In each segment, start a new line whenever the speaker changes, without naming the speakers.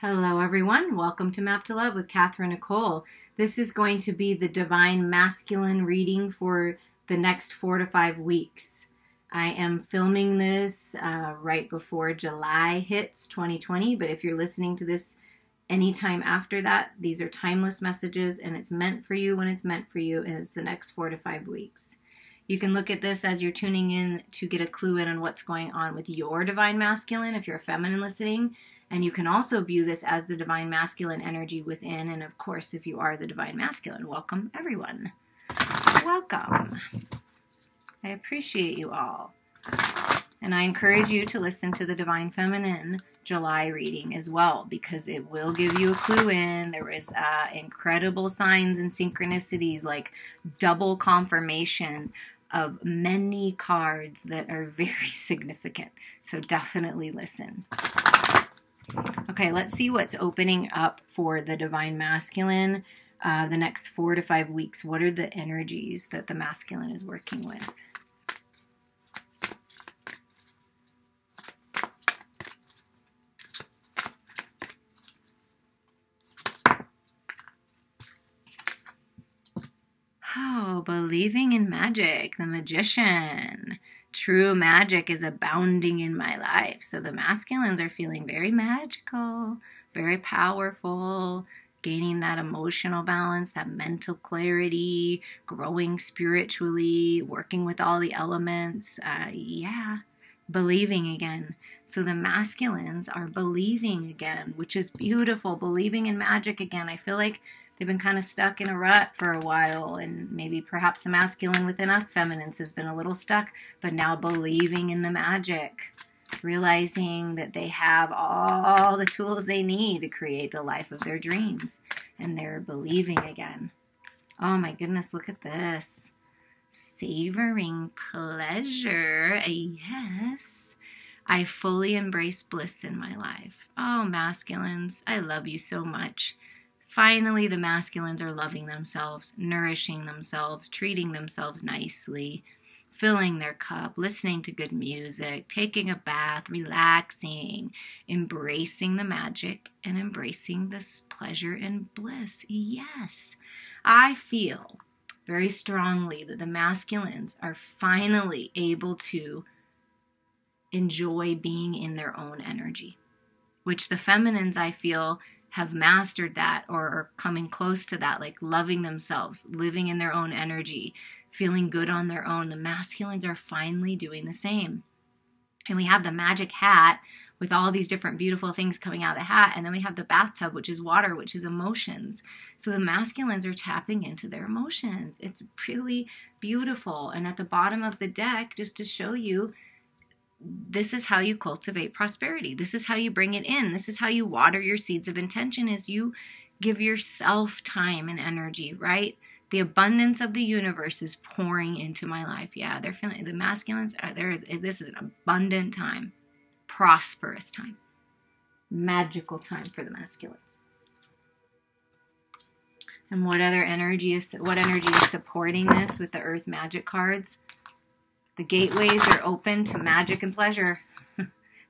Hello, everyone. Welcome to Map to Love with Catherine Nicole. This is going to be the Divine Masculine reading for the next 4 to 5 weeks. I am filming this right before July hits 2020, but if you're listening to this anytime after that, these are timeless messages, and it's meant for you when it's meant for you, and it's the next 4 to 5 weeks. You can look at this as you're tuning in to get a clue in on what's going on with your Divine Masculine if you're a feminine listening. And you can also view this as the Divine Masculine energy within. And of course, if you are the Divine Masculine, welcome everyone. Welcome. I appreciate you all. And I encourage you to listen to the Divine Feminine July reading as well, because it will give you a clue in. There is incredible signs and synchronicities, like double confirmation of many cards that are very significant. So definitely listen. Okay, let's see what's opening up for the Divine Masculine the next 4 to 5 weeks. What are the energies that the masculine is working with? Oh, believing in magic, the Magician. True magic is abounding in my life. So the masculines are feeling very magical, very powerful, gaining that emotional balance, that mental clarity, growing spiritually, working with all the elements. Believing again. So the masculines are believing again, which is beautiful, believing in magic again. I feel like they've been kind of stuck in a rut for a while, and maybe perhaps the masculine within us feminines has been a little stuck, but now believing in the magic, realizing that they have all the tools they need to create the life of their dreams, and they're believing again. Oh my goodness, look at this. Savoring pleasure, yes. I fully embrace bliss in my life. Oh, masculines, I love you so much. Finally, the masculines are loving themselves, nourishing themselves, treating themselves nicely, filling their cup, listening to good music, taking a bath, relaxing, embracing the magic, and embracing this pleasure and bliss. Yes, I feel very strongly that the masculines are finally able to enjoy being in their own energy, which the feminines, I feel, have mastered that or are coming close to that, like loving themselves, living in their own energy, feeling good on their own. The masculines are finally doing the same. And we have the magic hat with all these different beautiful things coming out of the hat. And then we have the bathtub, which is water, which is emotions. So the masculines are tapping into their emotions. It's really beautiful. And at the bottom of the deck, just to show you, this is how you cultivate prosperity. This is how you bring it in. This is how you water your seeds of intention, is you give yourself time and energy, right? The abundance of the universe is pouring into my life. Yeah, they're feeling, the masculines, this is an abundant time, prosperous time, magical time for the masculines. And what energy is supporting this with the Earth Magic cards? The gateways are open to magic and pleasure.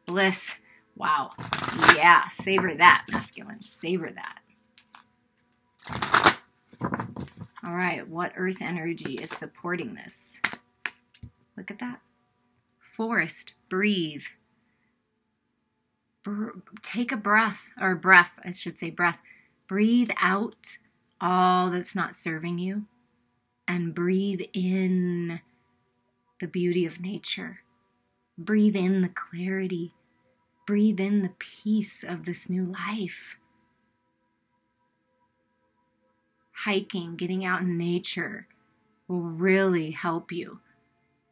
Bliss. Wow. Yeah, savor that, masculine. Savor that. All right, what earth energy is supporting this? Look at that. Forest. Breathe. Take a breath, or breath, I should say breath. Breathe out all that's not serving you, and breathe in the beauty of nature. Breathe in the clarity. Breathe in the peace of this new life. Hiking, getting out in nature will really help you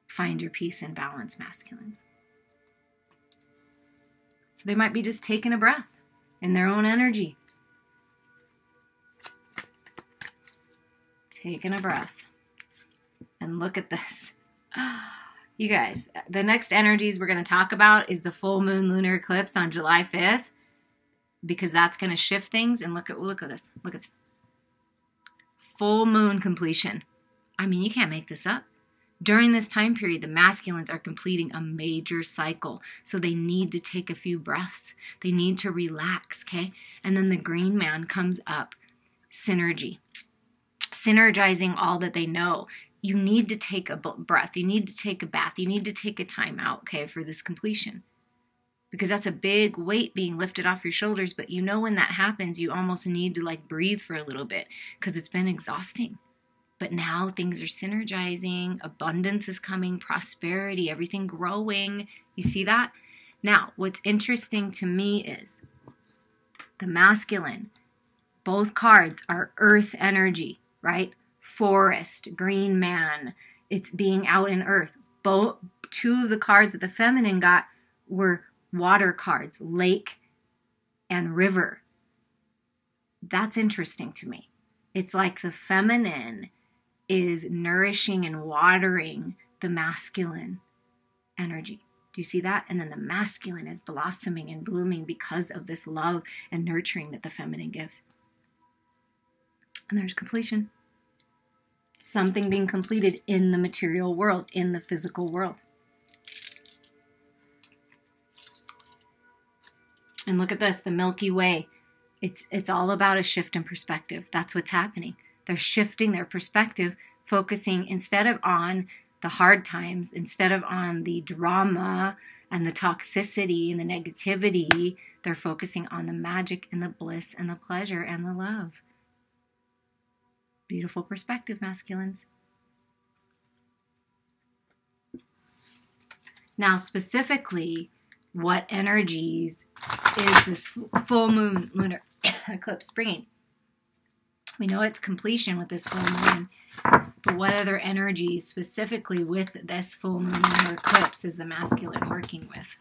find your peace and balance, masculines. So they might be just taking a breath in their own energy. Taking a breath. And look at this. You guys, the next energies we're going to talk about is the full moon lunar eclipse on July 5th, because that's going to shift things. And look at this. Look at this. Full moon completion. I mean, you can't make this up. During this time period, the masculines are completing a major cycle. So they need to take a few breaths. They need to relax, okay? And then the green man comes up, synergy, synergizing all that they know. You need to take a breath. You need to take a bath. You need to take a time out, okay, for this completion. Because that's a big weight being lifted off your shoulders. But you know when that happens, you almost need to like breathe for a little bit because it's been exhausting. But now things are synergizing, abundance is coming, prosperity, everything growing. You see that? Now, what's interesting to me is the masculine. Both cards are earth energy, right? Forest, green man. It's being out in earth. Both two of the cards that the feminine got were water cards, lake and river. That's interesting to me. It's like the feminine is nourishing and watering the masculine energy. Do you see that? And then the masculine is blossoming and blooming because of this love and nurturing that the feminine gives. And there's completion. Something being completed in the material world, in the physical world. And look at this, the Milky Way. It's all about a shift in perspective. That's what's happening. They're shifting their perspective, focusing instead of on the hard times, instead of on the drama and the toxicity and the negativity, they're focusing on the magic and the bliss and the pleasure and the love. Beautiful perspective, masculines. Now, specifically, what energies is this full moon lunar eclipse bringing? We know it's completion with this full moon, but what other energies specifically with this full moon lunar eclipse is the masculine working with?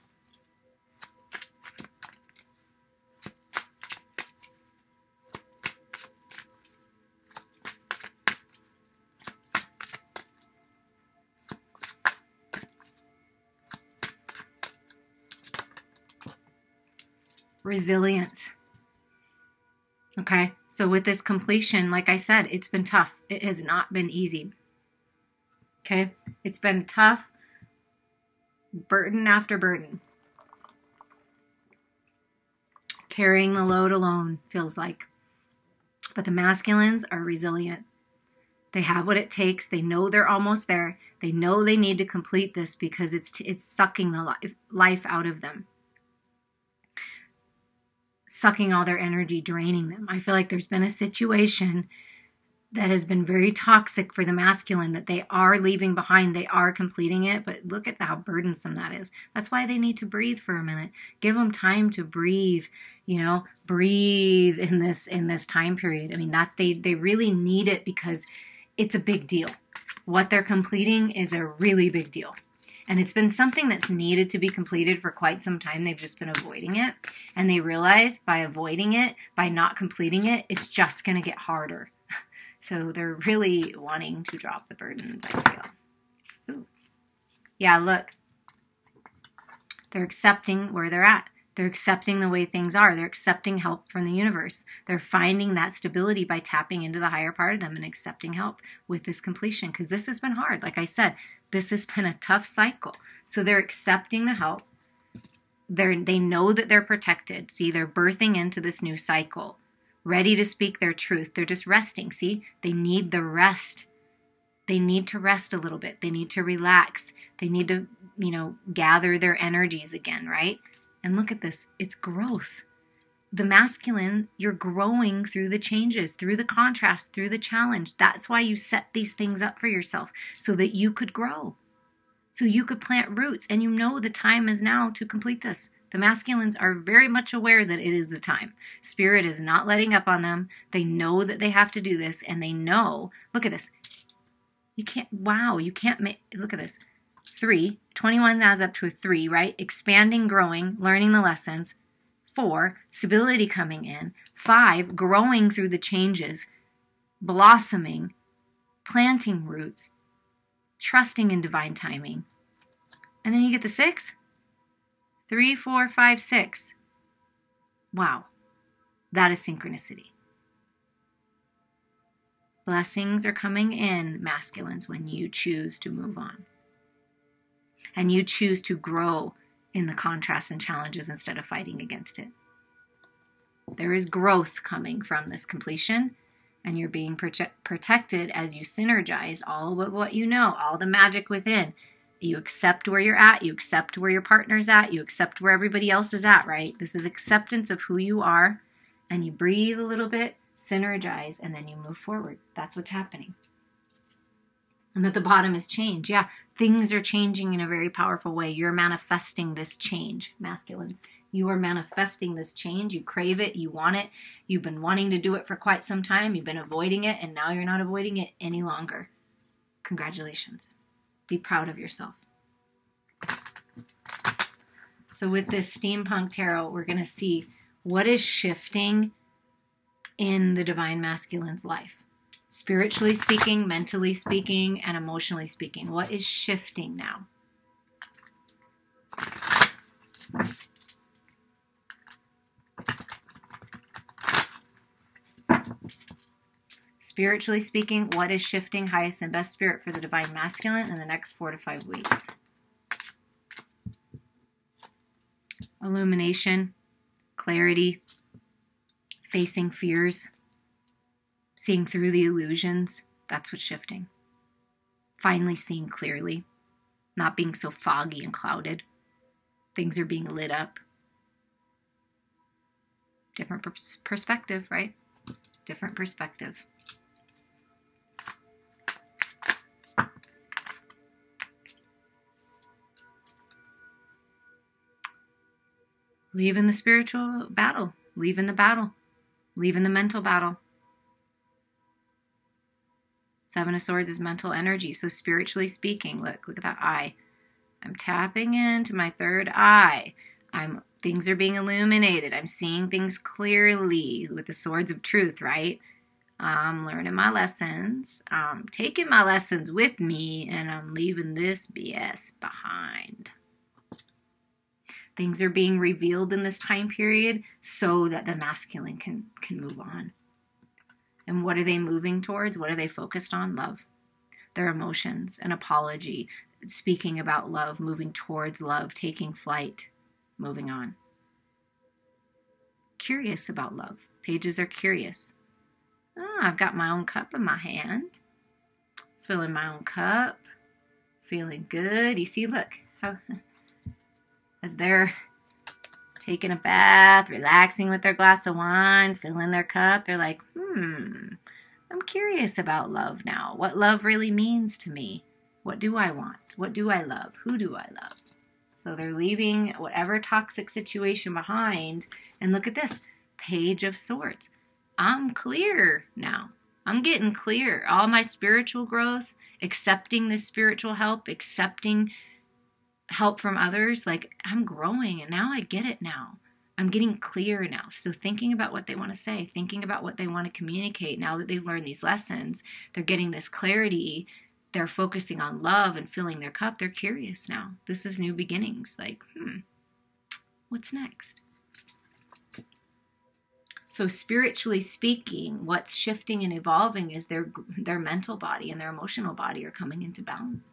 Resilience. Okay, so with this completion, like I said, it's been tough. It has not been easy. Okay, it's been tough, burden after burden. Carrying the load alone feels like. But the masculines are resilient. They have what it takes. They know they're almost there. They know they need to complete this because it's sucking the life out of them. Sucking all their energy, draining them. I feel like there's been a situation that has been very toxic for the masculine that they are leaving behind. They are completing it, but look at how burdensome that is. That's why they need to breathe for a minute. Give them time to breathe, you know, breathe in this time period. I mean, they really need it because it's a big deal. What they're completing is a really big deal. And it's been something that's needed to be completed for quite some time. They've just been avoiding it. And they realize by avoiding it, by not completing it, it's just going to get harder. So they're really wanting to drop the burdens, I feel. Ooh. Yeah, look. They're accepting where they're at. They're accepting the way things are. They're accepting help from the universe. They're finding that stability by tapping into the higher part of them and accepting help with this completion. Because this has been hard. Like I said, this has been a tough cycle. So they're accepting the help. They know that they're protected. See, they're birthing into this new cycle. Ready to speak their truth. They're just resting. See, they need the rest. They need to rest a little bit. They need to relax. They need to, gather their energies again, right? And look at this. It's growth. The masculine, you're growing through the changes, through the contrast, through the challenge. That's why you set these things up for yourself, so that you could grow, so you could plant roots. And you know the time is now to complete this. The masculines are very much aware that it is the time. Spirit is not letting up on them. They know that they have to do this, and they know, look at this. You can't make, look at this. 3, 21 adds up to a 3, right? Expanding, growing, learning the lessons. 4, stability coming in. 5, growing through the changes, blossoming, planting roots, trusting in divine timing. And then you get the 6. 3, 4, 5, 6. Wow. That is synchronicity. Blessings are coming in, masculines, when you choose to move on. And you choose to grow in the contrasts and challenges instead of fighting against it. There is growth coming from this completion, and you're being protected as you synergize all of what you know, all the magic within. You accept where you're at, you accept where your partner's at, you accept where everybody else is at, right? This is acceptance of who you are, and you breathe a little bit, synergize, and then you move forward. That's what's happening. And at the bottom is change. Yeah, things are changing in a very powerful way. You're manifesting this change, masculines. You are manifesting this change. You crave it. You want it. You've been wanting to do it for quite some time. You've been avoiding it, and now you're not avoiding it any longer. Congratulations. Be proud of yourself. So with this steampunk tarot, we're going to see what is shifting in the divine masculine's life. Spiritually speaking, mentally speaking, and emotionally speaking. What is shifting now? Spiritually speaking, what is shifting highest and best spirit for the divine masculine in the next 4 to 5 weeks? Illumination, clarity, facing fears, seeing through the illusions. That's what's shifting. Finally seeing clearly, not being so foggy and clouded. Things are being lit up. Different perspective, right? Different perspective. Leaving the spiritual battle. Leaving the battle. Leaving the mental battle. Seven of Swords is mental energy. So spiritually speaking, look at that eye. I'm tapping into my third eye. Things are being illuminated. I'm seeing things clearly with the swords of truth, right? I'm learning my lessons. I'm taking my lessons with me, and I'm leaving this BS behind. Things are being revealed in this time period so that the masculine can move on. And what are they moving towards? What are they focused on? Love. Their emotions, an apology, speaking about love, moving towards love, taking flight, moving on. Curious about love. Pages are curious. I've got my own cup in my hand. Filling my own cup. Feeling good. You see, look, how as they're taking a bath, relaxing with their glass of wine, filling their cup, they're like, I'm curious about love now. What love really means to me. What do I want? What do I love? Who do I love? So they're leaving whatever toxic situation behind. And look at this. Page of Swords. I'm clear now. I'm getting clear. All my spiritual growth, accepting this spiritual help, accepting help from others, like I'm growing and now I get it now. I'm getting clear now. So thinking about what they want to say, thinking about what they want to communicate, now that they've learned these lessons, they're getting this clarity, they're focusing on love and filling their cup, they're curious now. This is new beginnings. Like, what's next? So spiritually speaking, what's shifting and evolving is their mental body and their emotional body are coming into balance.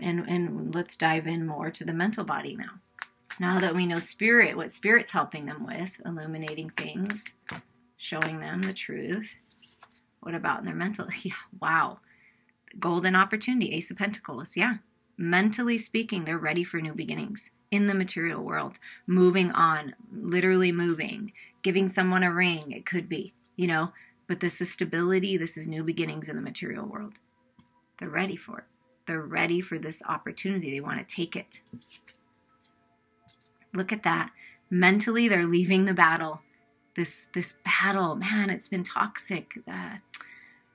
And let's dive in more to the mental body now. Now that we know spirit, what spirit's helping them with, illuminating things, showing them the truth. What about in their mental? Yeah, wow. Golden opportunity, Ace of Pentacles. Yeah. Mentally speaking, they're ready for new beginnings in the material world. Moving on, literally moving, giving someone a ring, it could be, but this is stability. This is new beginnings in the material world. They're ready for it. They're ready for this opportunity. They want to take it. Look at that. Mentally, they're leaving the battle. This battle, man, it's been toxic.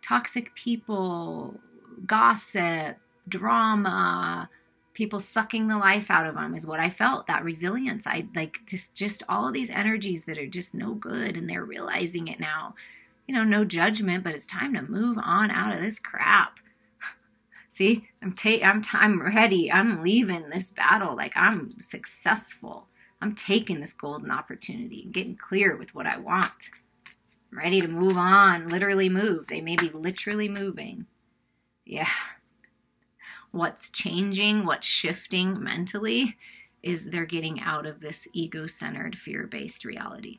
Toxic people, gossip, drama, people sucking the life out of them is what I felt. That resilience. I like just all of these energies that are just no good, and they're realizing it now. No judgment, but it's time to move on out of this crap. See, I'm ready. I'm leaving this battle. Like I'm successful. I'm taking this golden opportunity and getting clear with what I want. ready to move on, literally move. They may be literally moving. Yeah. What's changing, what's shifting mentally is they're getting out of this ego-centered, fear-based reality.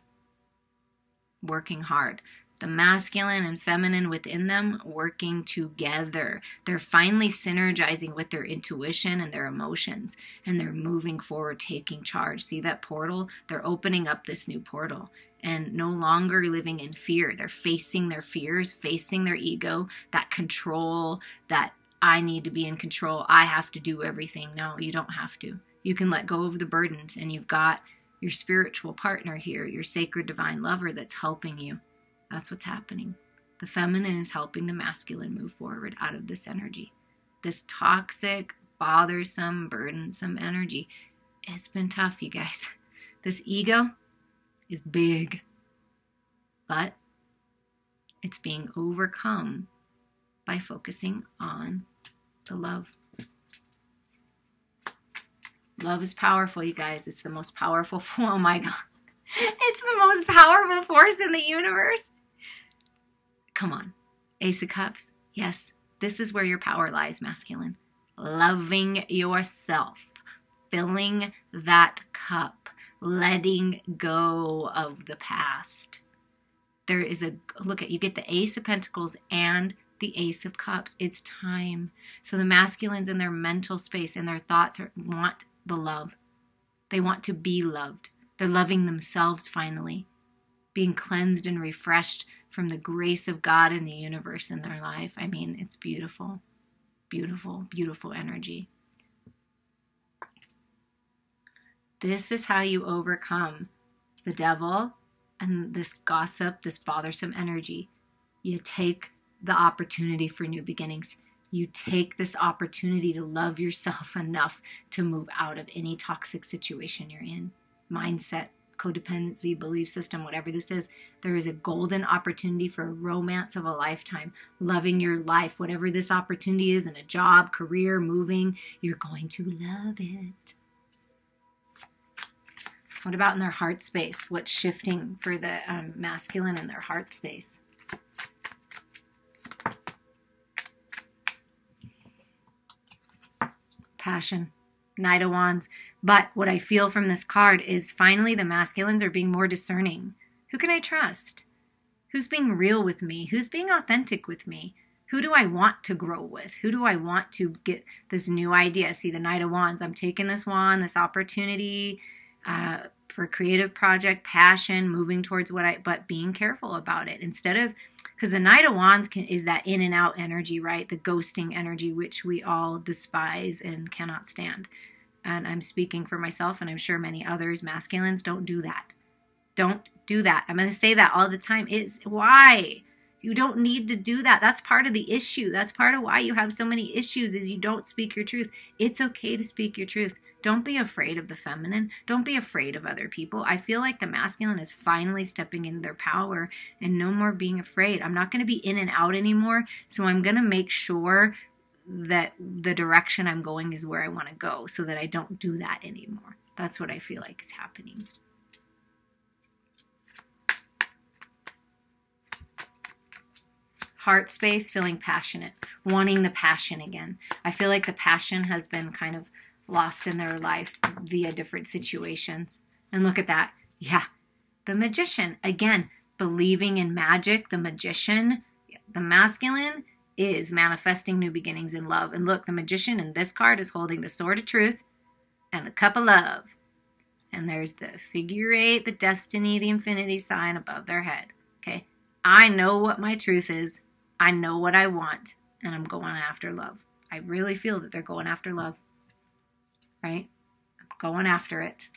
Working hard. The masculine and feminine within them working together. They're finally synergizing with their intuition and their emotions, and they're moving forward, taking charge. See that portal? They're opening up this new portal and no longer living in fear. They're facing their fears, facing their ego, that control, that I need to be in control. I have to do everything. No, you don't have to. You can let go of the burdens, and you've got your spiritual partner here, your sacred divine lover that's helping you. That's what's happening. The feminine is helping the masculine move forward out of this energy. This toxic, bothersome, burdensome energy. It's been tough, you guys. This ego is big, but it's being overcome by focusing on the love. Love is powerful, you guys. It's the most powerful, oh my God. It's the most powerful force in the universe. Come on. Ace of Cups. Yes, this is where your power lies, masculine. Loving yourself. Filling that cup. Letting go of the past. There is a, look at, you get the Ace of Pentacles and the Ace of Cups. It's time. So the masculines in their mental space and their thoughts want the love. They want to be loved. They're loving themselves finally. Being cleansed and refreshed from the grace of God in the universe in their life. I mean, it's beautiful. Beautiful, beautiful energy. This is how you overcome the devil and this gossip, this bothersome energy. You take the opportunity for new beginnings. You take this opportunity to love yourself enough to move out of any toxic situation you're in. Mindset, codependency, belief system, whatever this is, there is a golden opportunity for a romance of a lifetime. Loving your life, whatever this opportunity is in a job, career, moving, you're going to love it. What about in their heart space? What's shifting for the masculine in their heart space? Passion. Knight of Wands. But what I feel from this card is finally the masculines are being more discerning. Who can I trust? Who's being real with me? Who's being authentic with me? Who do I want to grow with? Who do I want to get this new idea? See, the Knight of Wands. I'm taking this wand, this opportunity for a creative project, passion, moving towards but being careful about it. Instead of, because the Knight of Wands is that in and out energy, right? The ghosting energy, which we all despise and cannot stand. And I'm speaking for myself, and I'm sure many others, masculines, don't do that. Don't do that. I'm going to say that all the time. Why? You don't need to do that. That's part of the issue. That's part of why you have so many issues is you don't speak your truth. It's okay to speak your truth. Don't be afraid of the feminine. Don't be afraid of other people. I feel like the masculine is finally stepping into their power and no more being afraid. I'm not going to be in and out anymore, so I'm going to make sure that the direction I'm going is where I want to go so that I don't do that anymore. That's what I feel like is happening. Heart space, feeling passionate, wanting the passion again. I feel like the passion has been kind of lost in their life via different situations. And look at that. Yeah. The Magician. Again, believing in magic. The Magician. The masculine is manifesting new beginnings in love. And look, the Magician in this card is holding the Sword of Truth and the Cup of Love. And there's the figure 8, the destiny, the infinity sign above their head. Okay. I know what my truth is. I know what I want. And I'm going after love. I really feel that they're going after love. Right? I'm going after it.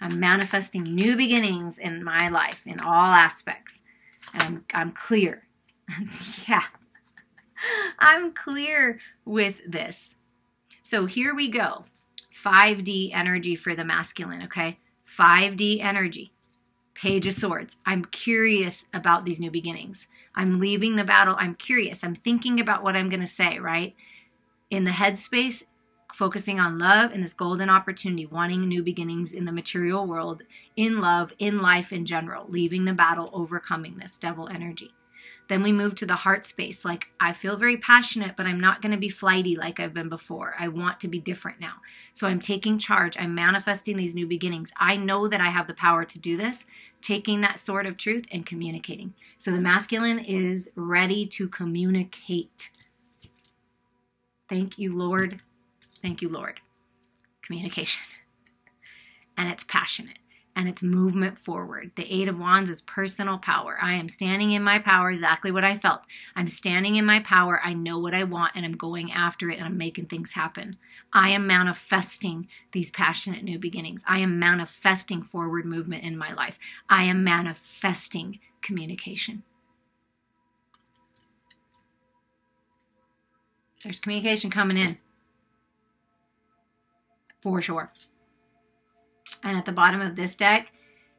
I'm manifesting new beginnings in my life in all aspects. And I'm clear. Yeah. I'm clear with this. So here we go. 5D energy for the masculine, okay? 5D energy. Page of Swords. I'm curious about these new beginnings. I'm leaving the battle. I'm curious. I'm thinking about what I'm going to say, right? In the headspace, focusing on love and this golden opportunity, wanting new beginnings in the material world, in love, in life in general, leaving the battle, overcoming this devil energy. Then we move to the heart space. Like, I feel very passionate, but I'm not going to be flighty like I've been before. I want to be different now. So I'm taking charge. I'm manifesting these new beginnings. I know that I have the power to do this, taking that sword of truth and communicating. So the masculine is ready to communicate. Thank you, Lord. Thank you, Lord. Communication. And it's passionate. And it's movement forward. The Eight of Wands is personal power. I am standing in my power, exactly what I felt. I'm standing in my power. I know what I want, and I'm going after it, and I'm making things happen. I am manifesting these passionate new beginnings. I am manifesting forward movement in my life. I am manifesting communication. There's communication coming in. For sure. And at the bottom of this deck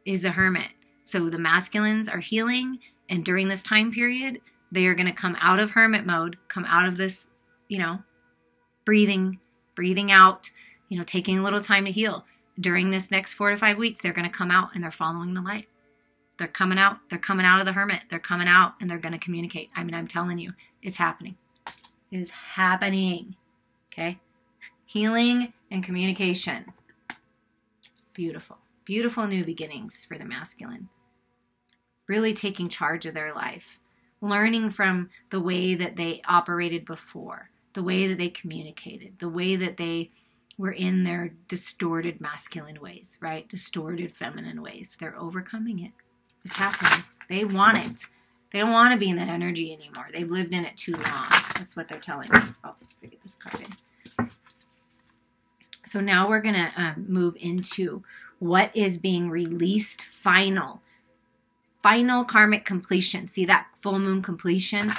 is the Hermit. So the masculines are healing, and during this time period, they are going to come out of hermit mode, come out of this, breathing out, taking a little time to heal. During this next 4 to 5 weeks, they're going to come out and they're following the light. They're coming out. They're coming out of the hermit. They're coming out and they're going to communicate. I mean, I'm telling you, it's happening. It is happening. Okay? Healing and communication. Beautiful. Beautiful new beginnings for the masculine. Really taking charge of their life. Learning from the way that they operated before. The way that they communicated. The way that they were in their distorted masculine ways, right? Distorted feminine ways. They're overcoming it. It's happening. They want it. They don't want to be in that energy anymore. They've lived in it too long. That's what they're telling me. Oh, let me get this card in. So now we're going to move into what is being released final. Final karmic completion. See that full moon completion?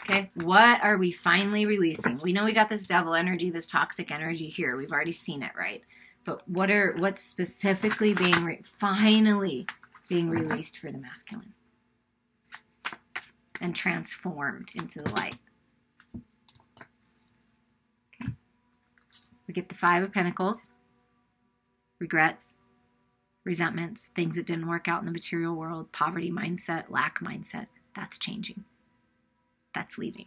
Okay, what are we finally releasing? We know we got this devil energy, this toxic energy here. We've already seen it, right? But what's specifically being finally being released for the masculine and transformed into the light? Okay. We get the Five of Pentacles, regrets, resentments, things that didn't work out in the material world, poverty mindset, lack mindset. That's changing. That's leaving.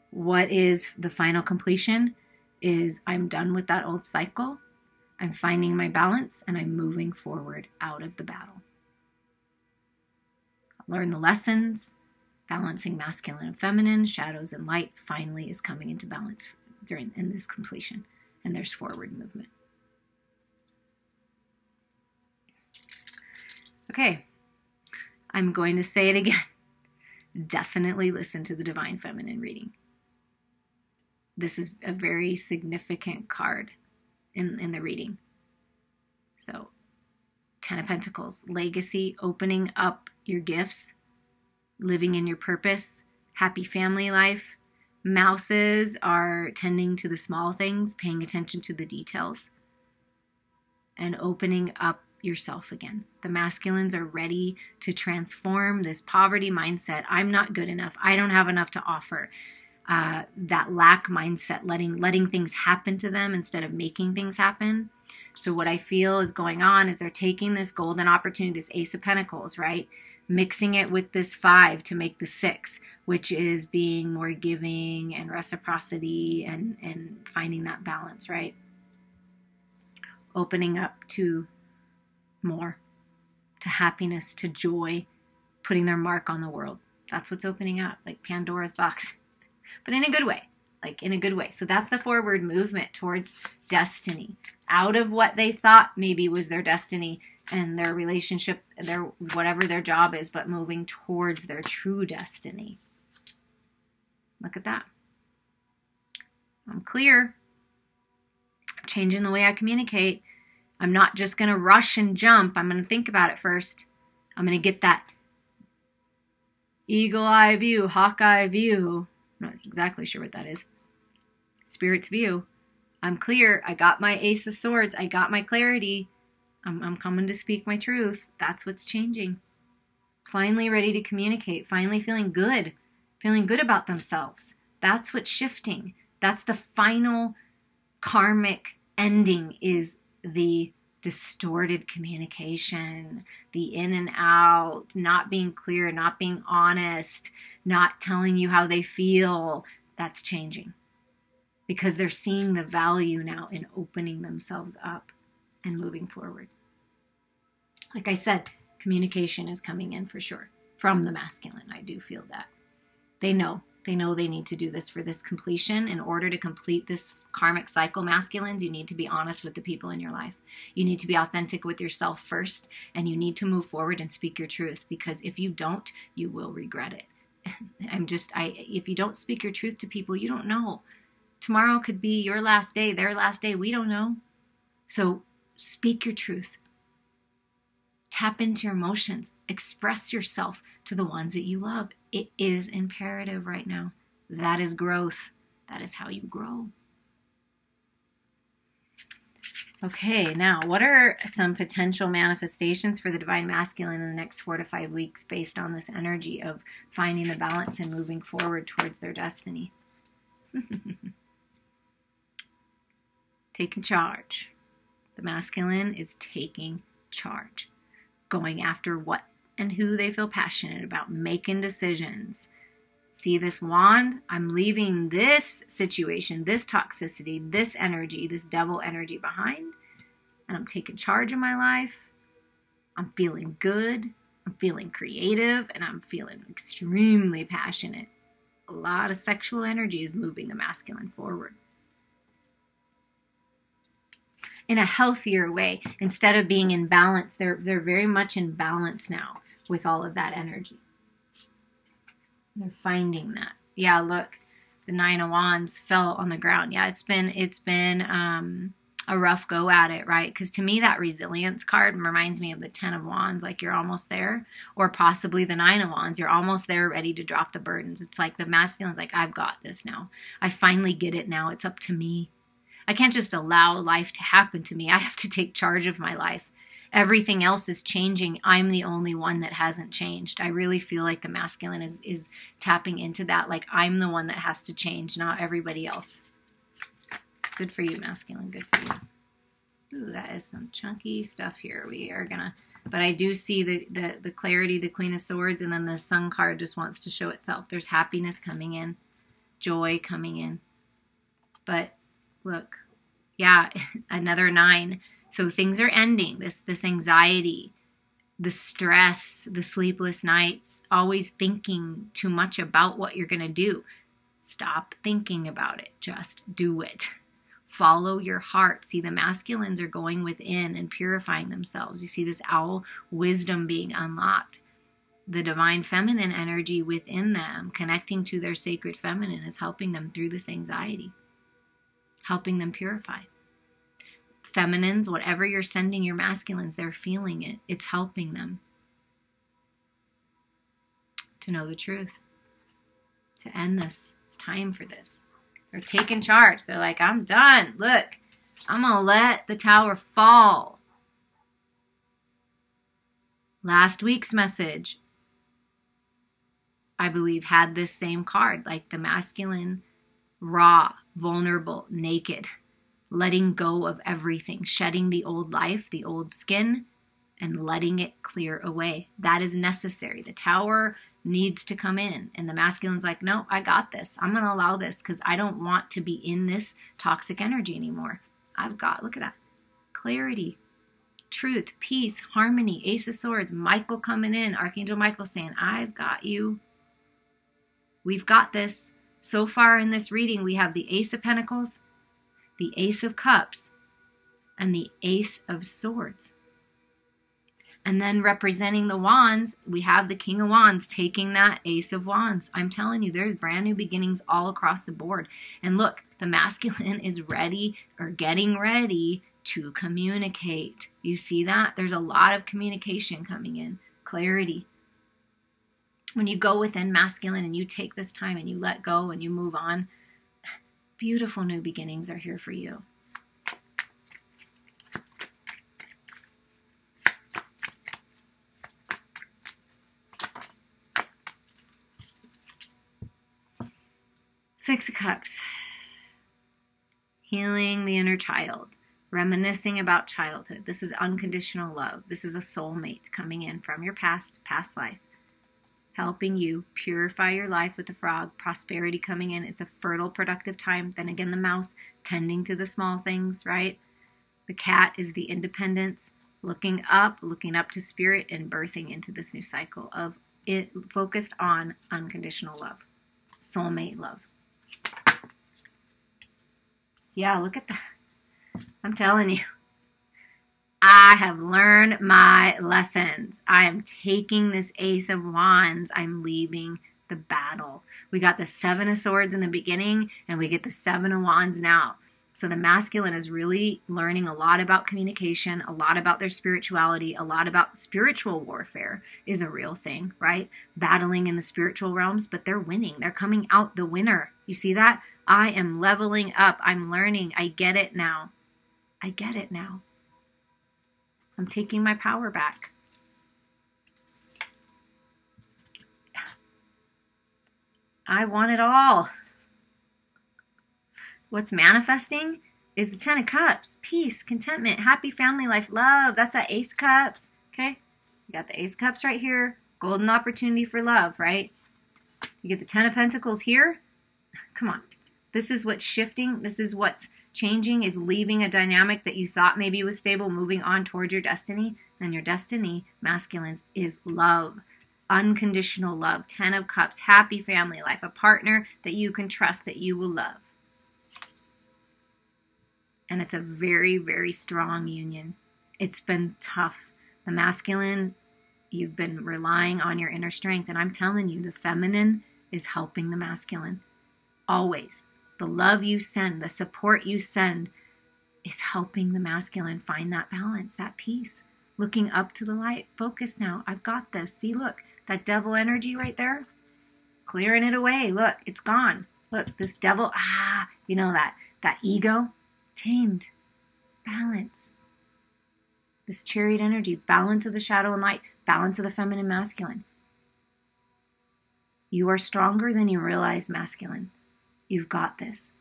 What is the final completion is I'm done with that old cycle. I'm finding my balance and I'm moving forward out of the battle. Learn the lessons. Balancing masculine and feminine, shadows and light finally is coming into balance in this completion. And there's forward movement. Okay, I'm going to say it again. Definitely listen to the Divine Feminine reading. This is a very significant card in the reading. So, Ten of Pentacles, legacy, opening up your gifts, living in your purpose, happy family life. Mouses are tending to the small things, paying attention to the details, and opening up yourself again. The masculines are ready to transform this poverty mindset. I'm not good enough. I don't have enough to offer. That lack mindset, letting things happen to them instead of making things happen. So what I feel is going on is they're taking this golden opportunity, this Ace of Pentacles, right? Mixing it with this 5 to make the 6, which is being more giving and reciprocity and finding that balance, right? Opening up to more, to happiness, to joy, putting their mark on the world. That's what's opening up, like Pandora's box, but in a good way, like in a good way. So that's the forward movement towards destiny, out of what they thought maybe was their destiny and their relationship, their whatever their job is, but moving towards their true destiny. Look at that. I'm clear. I'm changing the way I communicate. I'm not just going to rush and jump. I'm going to think about it first. I'm going to get that eagle eye view, hawk eye view. I'm not exactly sure what that is. Spirit's view. I'm clear. I got my Ace of Swords. I got my clarity. I'm coming to speak my truth. That's what's changing. finally ready to communicate, finally feeling good about themselves. That's what's shifting. That's the final karmic ending, is the distorted communication, the in and out, not being clear, not being honest, not telling you how they feel. That's changing because they're seeing the value now in opening themselves up and moving forward. Like I said, communication is coming in for sure from the masculine. I do feel that. They know they need to do this for this completion. In order to complete this karmic cycle, masculines, you need to be honest with the people in your life. You need to be authentic with yourself first, and you need to move forward and speak your truth, because if you don't, you will regret it. If you don't speak your truth to people, you don't know. Tomorrow could be your last day, their last day. We don't know. So speak your truth. Tap into your emotions. Express yourself to the ones that you love. It is imperative right now. That is growth. That is how you grow. Okay, now what are some potential manifestations for the Divine Masculine in the next 4 to 5 weeks based on this energy of finding the balance and moving forward towards their destiny? Taking charge. The masculine is taking charge. Going after what and who they feel passionate about, making decisions. See this wand? I'm leaving this situation, this toxicity, this energy, this devil energy behind, and I'm taking charge of my life. I'm feeling good, I'm feeling creative, and I'm feeling extremely passionate. A lot of sexual energy is moving the masculine forward in a healthier way. Instead of being in balance, they're very much in balance now with all of that energy. They're finding that. Yeah, look, the 9 of Wands fell on the ground. Yeah, it's been a rough go at it, right? Because to me, that resilience card reminds me of the 10 of Wands, like you're almost there, or possibly the 9 of Wands. You're almost there, ready to drop the burdens. It's like the masculine's like, I've got this now. I finally get it now. It's up to me. I can't just allow life to happen to me. I have to take charge of my life. Everything else is changing. I'm the only one that hasn't changed. I really feel like the masculine is tapping into that. Like I'm the one that has to change, not everybody else. Good for you, masculine. Good for you. Ooh, that is some chunky stuff here. We are gonna, but I do see the clarity, the Queen of Swords, and then the Sun card just wants to show itself. There's happiness coming in, joy coming in. But look, yeah, another 9. So things are ending. This anxiety, the stress, the sleepless nights, always thinking too much about what you're going to do. Stop thinking about it. Just do it. Follow your heart. See, the masculines are going within and purifying themselves. You see this owl wisdom being unlocked. The divine feminine energy within them, connecting to their sacred feminine, is helping them through this anxiety, helping them purify. Feminines, whatever you're sending your masculines, they're feeling it. It's helping them to know the truth, to end this. It's time for this. They're taking charge. They're like, I'm done. Look, I'm going to let the tower fall. Last week's message, I believe, had this same card, like the masculine, raw, vulnerable, naked, letting go of everything, shedding the old life, the old skin, and letting it clear away. That is necessary. The tower needs to come in. And the masculine's like, no, I got this. I'm going to allow this because I don't want to be in this toxic energy anymore. I've got, look at that, clarity, truth, peace, harmony, Ace of Swords, Michael coming in, Archangel Michael saying, I've got you. We've got this. So far in this reading, we have the Ace of Pentacles, the Ace of Cups, and the Ace of Swords. And then representing the Wands, we have the King of Wands taking that Ace of Wands. I'm telling you, there's brand new beginnings all across the board. And look, the masculine is ready or getting ready to communicate. You see that? There's a lot of communication coming in, clarity. When you go within masculine and you take this time and you let go and you move on, beautiful new beginnings are here for you. Six of Cups. Healing the inner child. Reminiscing about childhood. This is unconditional love. This is a soulmate coming in from your past life. Helping you purify your life with the frog. Prosperity coming in. It's a fertile, productive time. Then again, the mouse tending to the small things, right? The cat is the independence. Looking up to spirit and birthing into this new cycle of it focused on unconditional love. Soulmate love. Yeah, look at that. I'm telling you. I have learned my lessons. I am taking this Ace of Wands. I'm leaving the battle. We got the Seven of Swords in the beginning, and we get the Seven of Wands now. So the masculine is really learning a lot about communication, a lot about their spirituality, a lot about spiritual warfare is a real thing, right? Battling in the spiritual realms, but they're winning. They're coming out the winner. You see that? I am leveling up. I'm learning. I get it now. I get it now. I'm taking my power back. I want it all. What's manifesting is the Ten of Cups. Peace, contentment, happy family life, love. That's that Ace of Cups. Okay? You got the Ace of Cups right here. Golden opportunity for love, right? You get the Ten of Pentacles here. Come on. This is what's shifting. This is what's changing, is leaving a dynamic that you thought maybe was stable, moving on towards your destiny. And your destiny, masculines, is love. Unconditional love. Ten of Cups. Happy family life. A partner that you can trust, that you will love. And it's a very, very strong union. It's been tough. The masculine, you've been relying on your inner strength. And I'm telling you, the feminine is helping the masculine. Always. The love you send, the support you send is helping the masculine find that balance, that peace. Looking up to the light. Focus now. I've got this. See, look, that devil energy right there? Clearing it away. Look, it's gone. Look, this devil, you know that ego? Tamed. Balance. This chariot energy. Balance of the shadow and light. Balance of the feminine masculine. You are stronger than you realize, masculine. You've got this.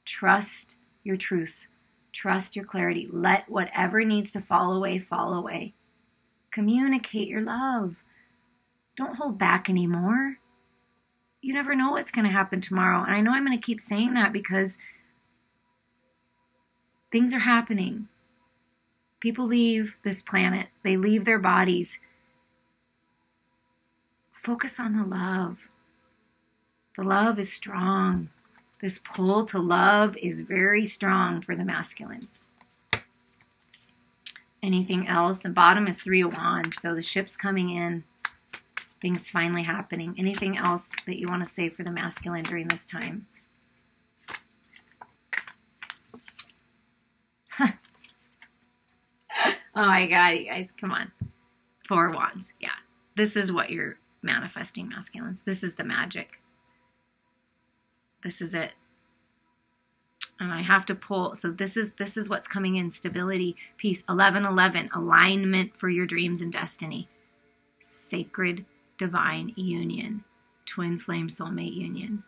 Trust your truth. Trust your clarity. Let whatever needs to fall away, fall away. Communicate your love. Don't hold back anymore. You never know what's going to happen tomorrow. And I know I'm going to keep saying that because things are happening. People leave this planet. They leave their bodies. Focus on the love. The love is strong. This pull to love is very strong for the masculine. Anything else? The bottom is Three of Wands. So the ship's coming in. Things finally happening. Anything else that you want to say for the masculine during this time? Oh my God, you guys. Come on. Four of Wands. Yeah. This is what you're manifesting, masculines. This is the magic. This is it. And I have to pull. So this is what's coming in. Stability, peace. 11-11. Alignment for your dreams and destiny. Sacred divine union. Twin flame soulmate union.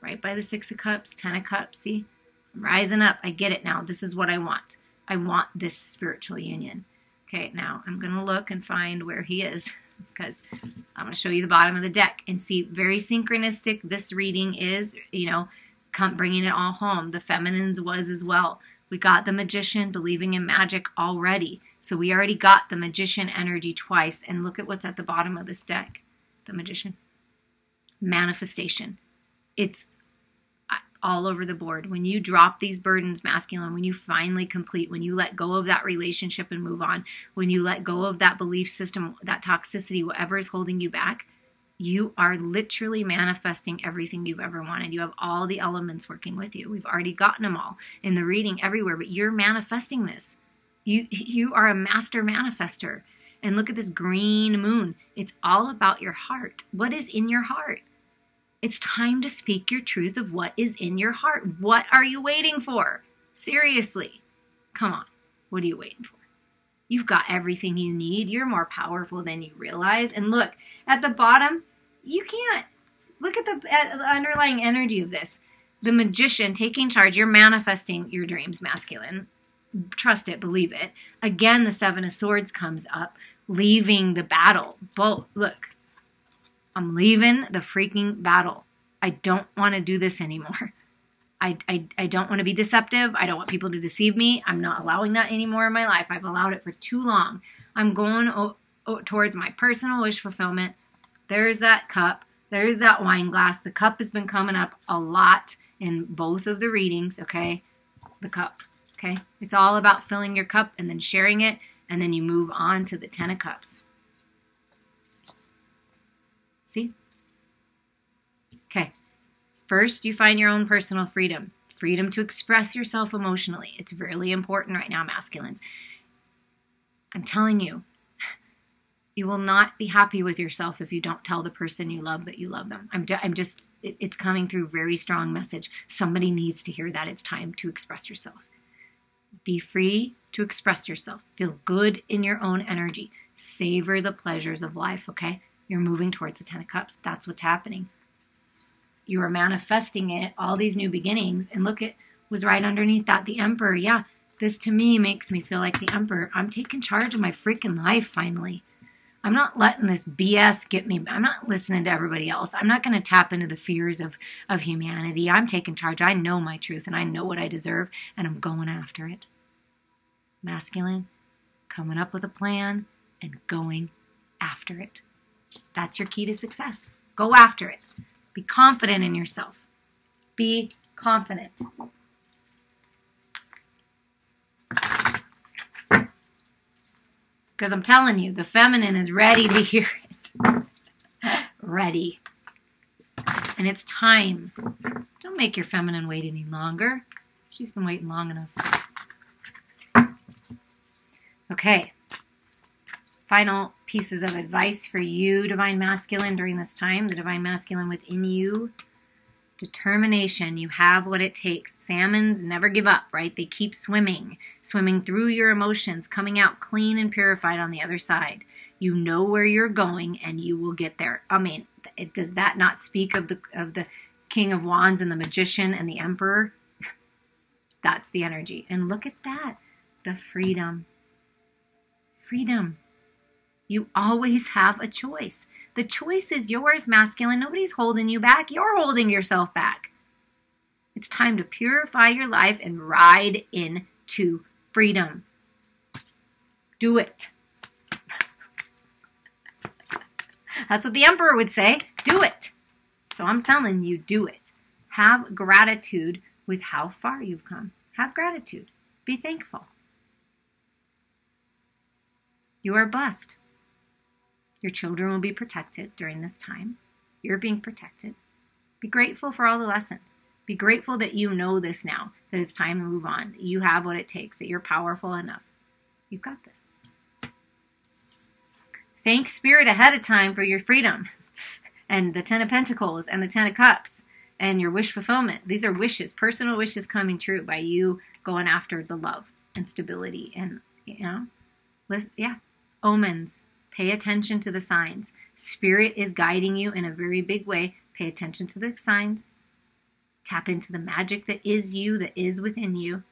Right by the Six of Cups. 10 of Cups. See? I'm rising up. I get it now. This is what I want. I want this spiritual union. Okay, now I'm going to look and find where he is. Because I'm going to show you the bottom of the deck and see, very synchronistic this reading is, bringing it all home. The feminines was as well. We got the Magician, believing in magic already. So we already got the Magician energy twice. And look at what's at the bottom of this deck. The Magician. Manifestation. It's all over the board. When you drop these burdens, masculine, when you finally complete, when you let go of that relationship and move on, when you let go of that belief system, that toxicity, whatever is holding you back, you are literally manifesting everything you've ever wanted. You have all the elements working with you. We've already gotten them all in the reading everywhere, but you're manifesting this. You are a master manifester. And look at this green moon. It's all about your heart. What is in your heart? It's time to speak your truth of what is in your heart. What are you waiting for? Seriously. Come on. What are you waiting for? You've got everything you need. You're more powerful than you realize. And look, at the bottom, you can't. Look at the underlying energy of this. the Magician, taking charge. You're manifesting your dreams, masculine. Trust it, believe it. Again, the Seven of Swords comes up, leaving the battle. Both, look, I'm leaving the freaking battle. I don't want to do this anymore. I don't want to be deceptive. I don't want people to deceive me. I'm not allowing that anymore in my life. I've allowed it for too long. I'm going towards my personal wish fulfillment. There's that cup. There's that wine glass. The cup has been coming up a lot in both of the readings, okay? The cup, okay? It's all about filling your cup and then sharing it, and then you move on to the Ten of Cups. See? Okay. First, you find your own personal freedom. Freedom to express yourself emotionally. It's really important right now, masculines. I'm telling you, you will not be happy with yourself if you don't tell the person you love that you love them. It's coming through very strong message. Somebody needs to hear that. It's time to express yourself. Be free to express yourself. Feel good in your own energy. Savor the pleasures of life, okay? You're moving towards the Ten of Cups. That's what's happening. You are manifesting it, all these new beginnings. And look, it was right underneath that, the Emperor. Yeah, this to me makes me feel like the Emperor. I'm taking charge of my freaking life finally. I'm not letting this BS get me. I'm not listening to everybody else. I'm not going to tap into the fears of humanity. I'm taking charge. I know my truth and I know what I deserve, and I'm going after it. Masculine, coming up with a plan and going after it. That's your key to success. Go after it. Be confident in yourself. Be confident. Because I'm telling you, the feminine is ready to hear it. Ready. And it's time. Don't make your feminine wait any longer. She's been waiting long enough. Okay. Final pieces of advice for you, Divine Masculine, during this time. The Divine Masculine within you. Determination. You have what it takes. Salmons never give up, right? They keep swimming. Swimming through your emotions, coming out clean and purified on the other side. You know where you're going and you will get there. I mean, does that not speak of the King of Wands and the Magician and the Emperor? That's the energy. And look at that. The freedom. Freedom. You always have a choice. The choice is yours, masculine. Nobody's holding you back. You're holding yourself back. It's time to purify your life and ride into freedom. Do it. That's what the Emperor would say. Do it. So I'm telling you, do it. Have gratitude with how far you've come. Have gratitude. Be thankful. You are blessed. Your children will be protected during this time. You're being protected. Be grateful for all the lessons. Be grateful that you know this now, that it's time to move on, that you have what it takes, that you're powerful enough. You've got this. Thank Spirit ahead of time for your freedom and the Ten of Pentacles and the Ten of Cups and your wish fulfillment. These are wishes, personal wishes coming true by you going after the love and stability and, omens. Pay attention to the signs. Spirit is guiding you in a very big way. Pay attention to the signs. Tap into the magic that is you, that is within you.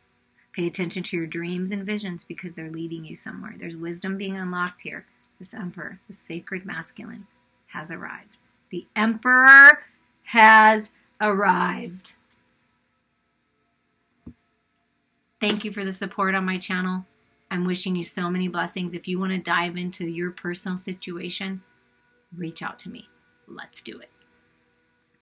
Pay attention to your dreams and visions because they're leading you somewhere. There's wisdom being unlocked here. This Emperor, the sacred masculine, has arrived. The Emperor has arrived. Thank you for the support on my channel. I'm wishing you so many blessings. If you want to dive into your personal situation, reach out to me. Let's do it.